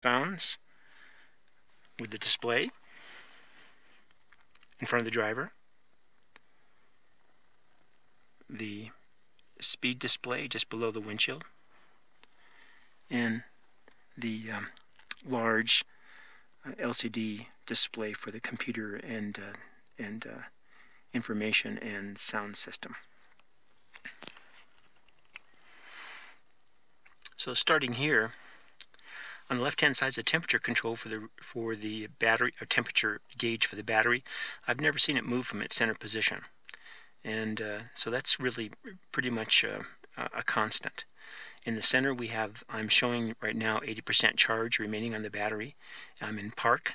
northbounds with the display in front of the driver, the speed display just below the windshield, and the large LCD display for the computer and information and sound system. So starting here, on the left-hand side is the temperature control for the battery, or temperature gauge for the battery. I've never seen it move from its center position, and so that's really pretty much a constant. In the center I'm showing right now 80% charge remaining on the battery. I'm in park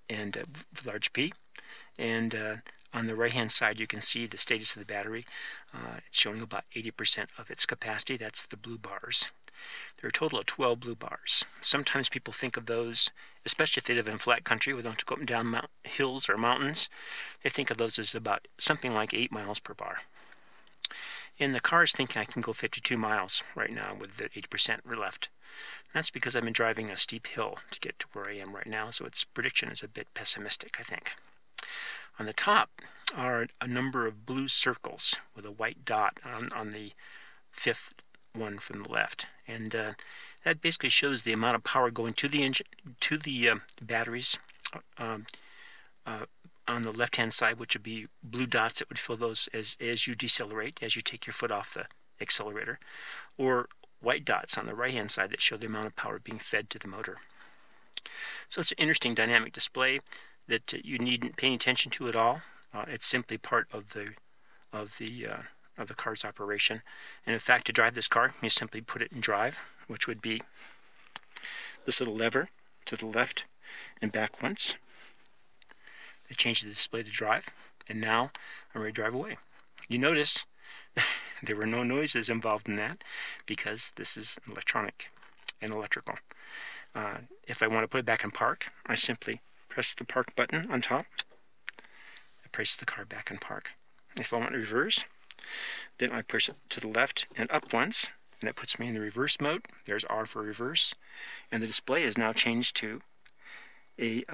and large P, and on the right hand side you can see the status of the battery. It's showing about 80% of its capacity. That's the blue bars. There are a total of 12 blue bars. Sometimes people think of those, especially if they live in flat country, we don't have to go up and down hills or mountains, they think of those as about something like 8 miles per bar. In the car is thinking I can go 52 miles right now with the 80% left. That's because I've been driving a steep hill to get to where I am right now, so its prediction is a bit pessimistic, I think. On the top are a number of blue circles with a white dot on the fifth one from the left, and that basically shows the amount of power going to the engine, to the batteries on the left-hand side, which would be blue dots that would fill those as you decelerate, as you take your foot off the accelerator, or white dots on the right-hand side that show the amount of power being fed to the motor. So it's an interesting dynamic display that you needn't pay attention to at all. It's simply part of the car's operation. And in fact, to drive this car, you simply put it in drive, which would be this little lever to the left and back once. It changes the display to drive, and now I'm ready to drive away. You notice there were no noises involved in that because this is electronic and electrical. If I want to put it back in park, I simply press the park button on top. It places the car back in park. If I want to reverse, then I push it to the left and up once, and that puts me in the reverse mode. There's R for reverse, and the display is now changed to a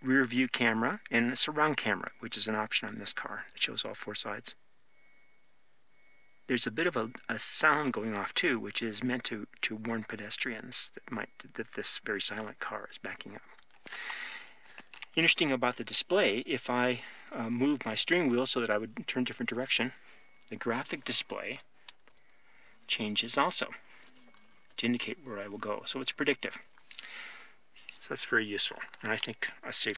rear view camera and a surround camera, which is an option on this car. It shows all 4 sides. There's a bit of a sound going off too, which is meant to warn pedestrians that this very silent car is backing up. Interesting about the display, if I move my steering wheel so that I would turn different direction, the graphic display changes also to indicate where I will go. So it's predictive. So that's very useful, and I think a safe